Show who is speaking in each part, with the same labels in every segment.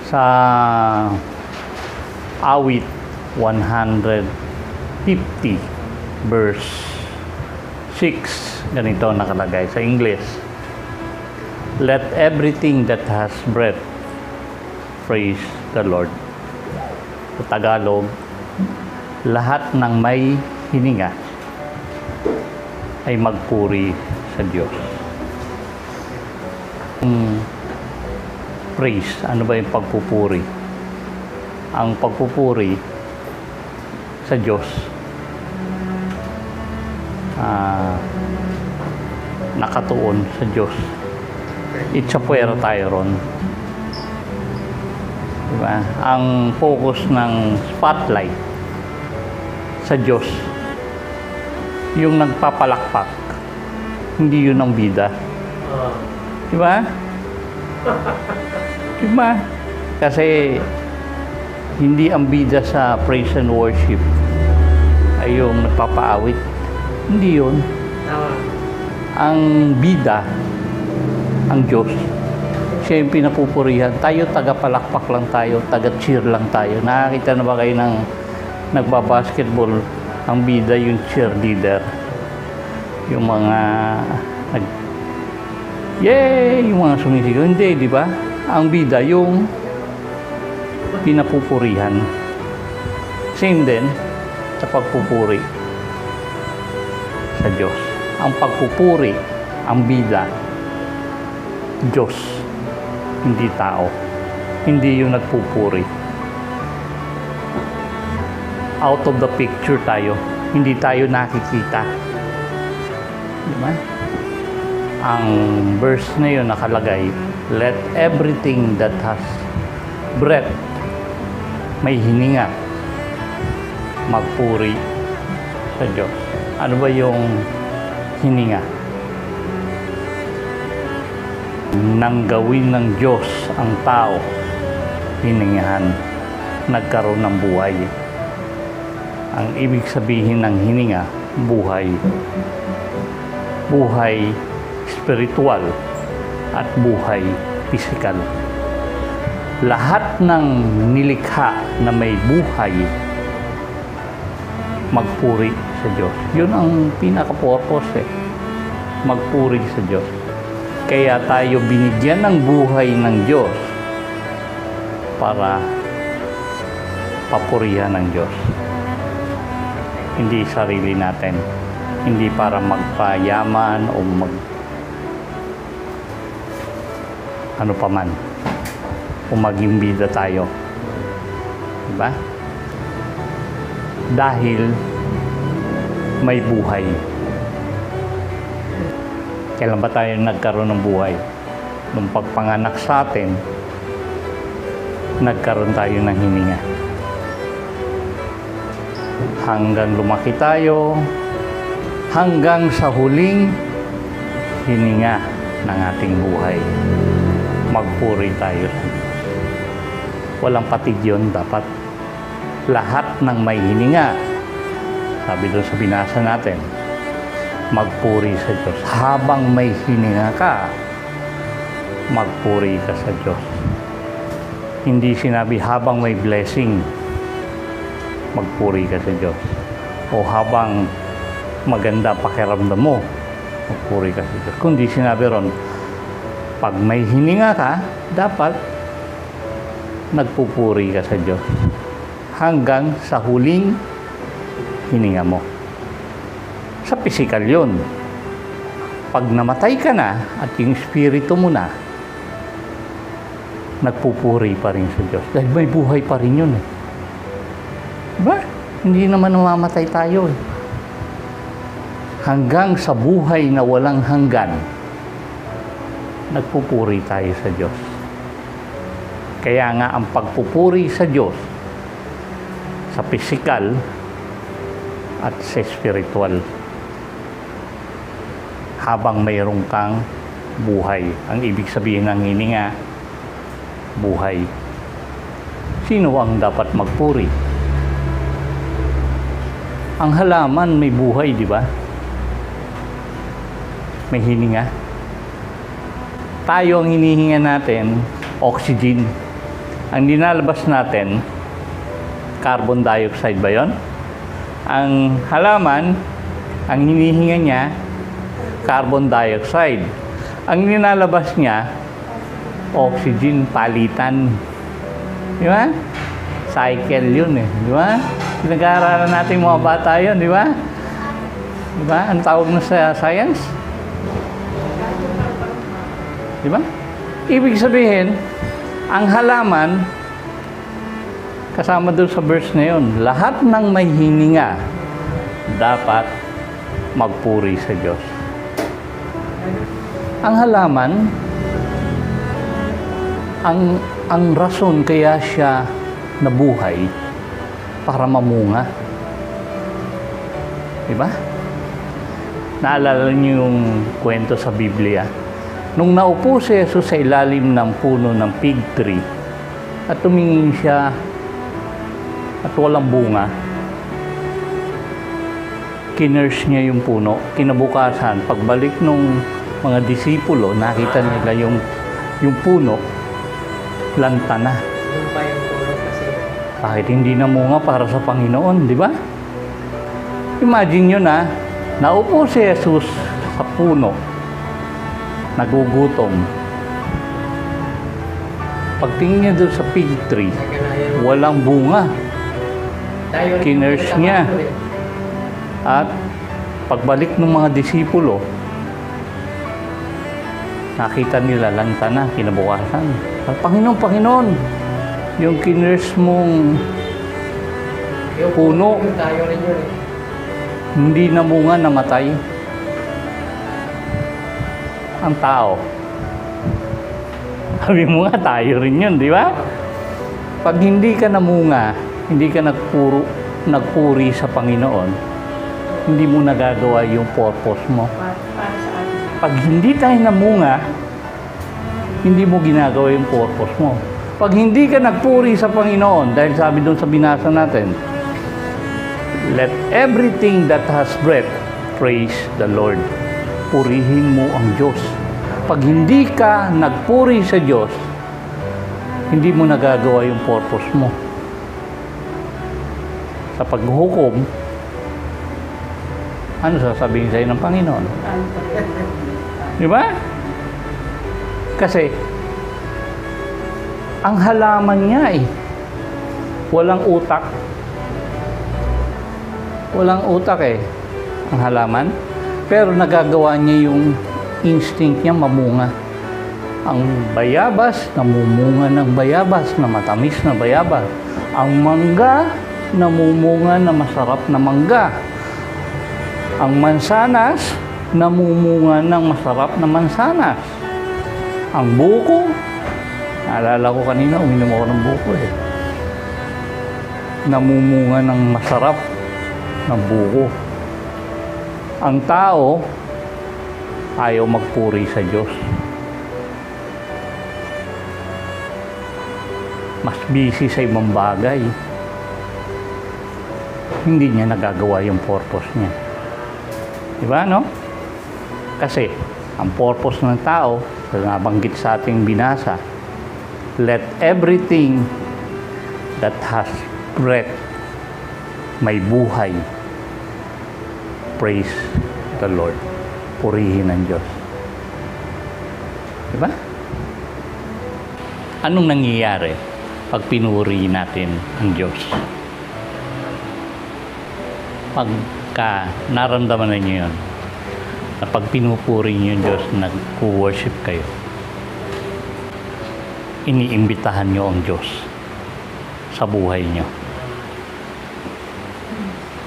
Speaker 1: Sa awit 150 verse 6, ganito nakalagay sa English. Let everything that has breath praise the Lord. Sa Tagalog, lahat ng may hininga ay magpuri sa Diyos. Praise, ano ba yung pagpupuri? Ang pagpupuri sa Diyos, nakatuon sa Diyos. Itsapuera tayo ron. Diba? Ang focus ng spotlight sa Diyos, yung nagpapalakpak, hindi yun ang bida. Diba? Diba? Kasi hindi ang bida sa praise and worship ay yung nagpapaawit. Hindi yun. Ang bida, ang Diyos. Siya yung pinapupurihan. Tayo, taga-palakpak lang tayo, taga-cheer lang tayo. Nakakita na ba kayo ng nagbabasketball? Ang bida yung cheerleader. Yung mga yay! Yung mga sumisigaw. Hindi, di ba? Ang bida yung pinapupurihan. Same din sa pagpupuri sa Diyos. Ang pagpupuri, ang bida, Diyos, hindi tao. Hindi yung nagpupuri. Out of the picture tayo. Hindi tayo nakikita. Diba? Ang verse na yun nakalagay, let everything that has breath, may hininga, magpuri sa Diyos. Ano ba yung hininga? Nang gawin ng Diyos ang tao, hiningahan, nagkaroon ng buhay. Ang ibig sabihin ng hininga, buhay. Buhay spiritual at buhay pisikal. Lahat ng nilikha na may buhay, magpuri sa Diyos. Yun ang pinaka-purpose eh. Magpuri sa Diyos. Kaya tayo binigyan ng buhay ng Diyos para papurihan ng Diyos. Hindi sarili natin. Hindi para magpayaman o ano pa man. O maging bida tayo. Diba? Dahil may buhay. Kailan ba tayo nagkaroon ng buhay? Nung pagpanganak sa atin, nagkaroon tayo ng hininga. Hanggang lumaki tayo, hanggang sa huling hininga ng ating buhay, magpuri tayo. Walang patid yun dapat. Lahat ng may hininga, sabi doon sa binasa natin, magpuri sa Diyos. Habang may hininga ka, magpuri ka sa Diyos. Hindi sinabi habang may blessing, magpuri ka sa Diyos. O habang maganda pakiramdam mo, magpuri ka sa Diyos. Kundi sinabi ron, pag may hininga ka, dapat nagpupuri ka sa Diyos. Hanggang sa huling hininga mo. Sa pisikal yun. Pag namatay ka na at yung espiritu mo na, nagpupuri pa rin sa Diyos. Dahil may buhay pa rin yun eh. Diba? Hindi naman namamatay tayo eh. Hanggang sa buhay na walang hanggan, nagpupuri tayo sa Diyos. Kaya nga ang pagpupuri sa Diyos, sa pisikal at sa spiritual, habang mayroon kang buhay. Ang ibig sabihin ng hininga, buhay. Sino ang dapat magpuri? Ang halaman may buhay, di ba? May hininga. Tayo ang hinihinga natin, oxygen. Ang dinalabas natin, carbon dioxide ba yon? Ang halaman, ang hinihinga niya, carbon dioxide. Ang nilalabas niya, oxygen, palitan. Di ba? Cycle yun eh. Di ba? Pinag-aaralan natin mga bata yun, di ba? Di ba? Ang tawag na sa science? Di ba? Ibig sabihin, ang halaman, kasama doon sa verse na yun, lahat ng may hininga dapat magpuri sa Diyos. Ang halaman, ang rason kaya siya nabuhay para mamunga. Diba? Naalala niyo yung kwento sa Biblia? Nung naupo si Jesus sa ilalim ng puno ng fig tree at tumingin siya at walang bunga, kinurse niya yung puno. Kinabukasan, pagbalik nung mga disipulo, nakita nila yung puno, lanta na.
Speaker 2: Yung pa yung puno kasi.
Speaker 1: Bakit hindi namunga para sa Panginoon, di ba? Imagine nyo na, naupo si Jesus sa puno, nagugutom. Pagtingin niya doon sa fig tree, walang bunga. Kinurse niya. At pagbalik ng mga disipulo, nakita nila lanta na, kinabukasan. Panginoon, Panginoon, yung kinurse mong puno,
Speaker 2: Tayo rin yun eh.
Speaker 1: hindi namunga, namatay. Ang tao. Sabi mo nga, tayo rin yun, di ba? Pag hindi ka namunga, hindi ka nagpuri sa Panginoon, hindi mo nagagawa yung purpose mo.
Speaker 2: Para sa atin.
Speaker 1: Pag hindi tayo namunga, hindi mo ginagawa yung purpose mo. Pag hindi ka nagpuri sa Panginoon, dahil sabi doon sa binasa natin, let everything that has breath praise the Lord. Purihin mo ang Diyos. Pag hindi ka nagpuri sa Diyos, hindi mo nagagawa yung purpose mo. Sa paghuhukom, ano sasabihin sa'yo ng Panginoon? Di ba? Kasi, ang halaman niya walang utak. Walang utak ang halaman. Pero nagagawa niya yung instinct niya mamunga. Ang bayabas, namumunga ng bayabas, na matamis na bayabas. Ang mangga, namumunga na masarap na mangga. Ang mansanas, namumunga ng masarap na mansanas. Ang buko, naalala ko kanina, uminom ako ng buko namumunga ng masarap na buko. Ang tao, ayaw magpuri sa Diyos. Mas busy sa ibang bagay. Hindi niya nagagawa yung purpose niya. Diba, no? Kasi, ang purpose ng tao, nabanggit sa ating binasa, let everything that has breath, may buhay, praise the Lord. Purihin ang Diyos. Diba? Anong nangyayari pag pinuri natin ang Diyos? Pagka naramdaman na niyo yun, na pag pinupuri niyo yung Diyos, nag-worship kayo, iniimbitahan niyo ang Diyos sa buhay niyo.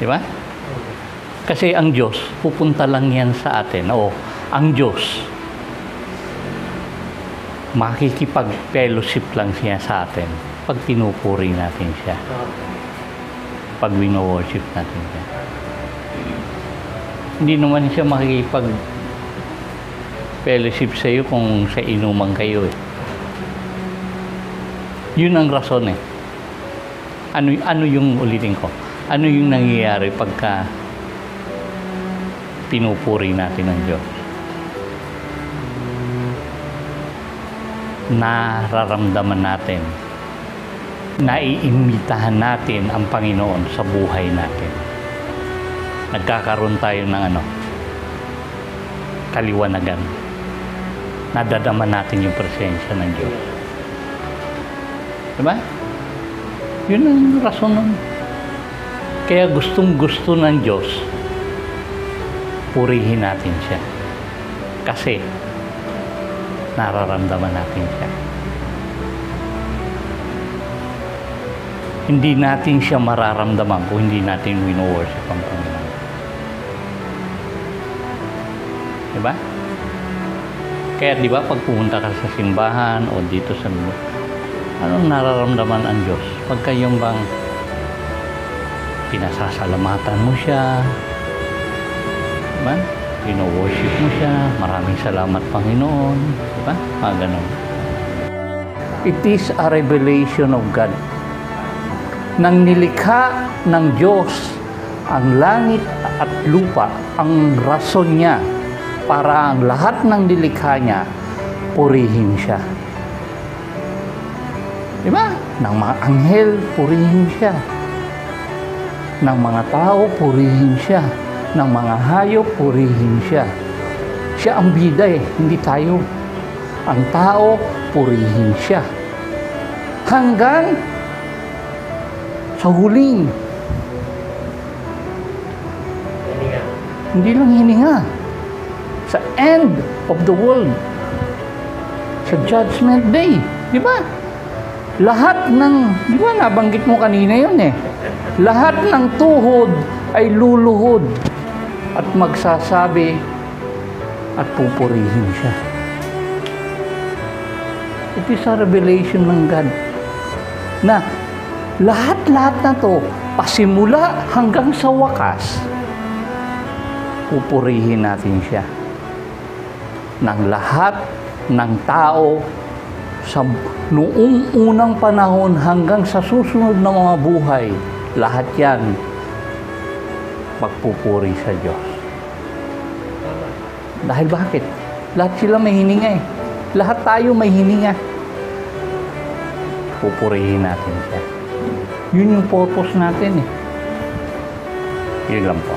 Speaker 1: Diba? Kasi ang Diyos, pupunta lang yan sa atin. O, ang Diyos, makikipag-fellowship lang siya sa atin pag pinupuri natin siya. Pag wino-worship natin siya. Hindi naman siya makikipag-fellowship sa iyo kung sa inuman kayo Yun ang rason Ano yung ulitin ko? Ano yung nangyayari pagka pinupuri natin ang Diyos? Nararamdaman natin naiimbitahan natin ang Panginoon sa buhay natin. Nagkakaroon tayo ng kaliwanagan. Nadadama natin yung presensya ng Diyos. Diba? Yun ang rason nun. Kaya gustong-gusto ng Diyos, purihin natin siya. Kasi, nararamdaman natin siya. Hindi natin siya mararamdaman kung hindi natin wino-worship ang Panginoon. Diba? Kaya diba, pag pumunta ka sa simbahan o dito sa anong nararamdaman ang Diyos? Pagka yung bang pinasasalamatan mo siya, diba? Wino-worship mo siya, maraming salamat Panginoon, diba? Mga ganun. It is a revelation of God. Nang nilikha ng Diyos ang langit at lupa, ang rason niya para ang lahat ng nilikha niya purihin siya. Diba? Ng mga anghel, purihin siya. Ng mga tao, purihin siya. Ng mga hayop, purihin siya. Siya ang bida hindi tayo. Ang tao, purihin siya. Hanggang sa huling, hindi lang hininga, sa end of the world, sa judgment day, di ba? Lahat ng, di ba nabanggit mo kanina yun lahat ng tuhod ay luluhod at magsasabi at pupurihin siya. It is a revelation ng God na lahat-lahat na to, pasimula hanggang sa wakas, pupurihin natin siya. Ng lahat ng tao sa noong unang panahon hanggang sa susunod na mga buhay, lahat yan magpupuri sa Diyos. Dahil bakit? Lahat sila may hininga Lahat tayo may hininga. Pupurihin natin siya. Yun yung purpose natin Yun lang po.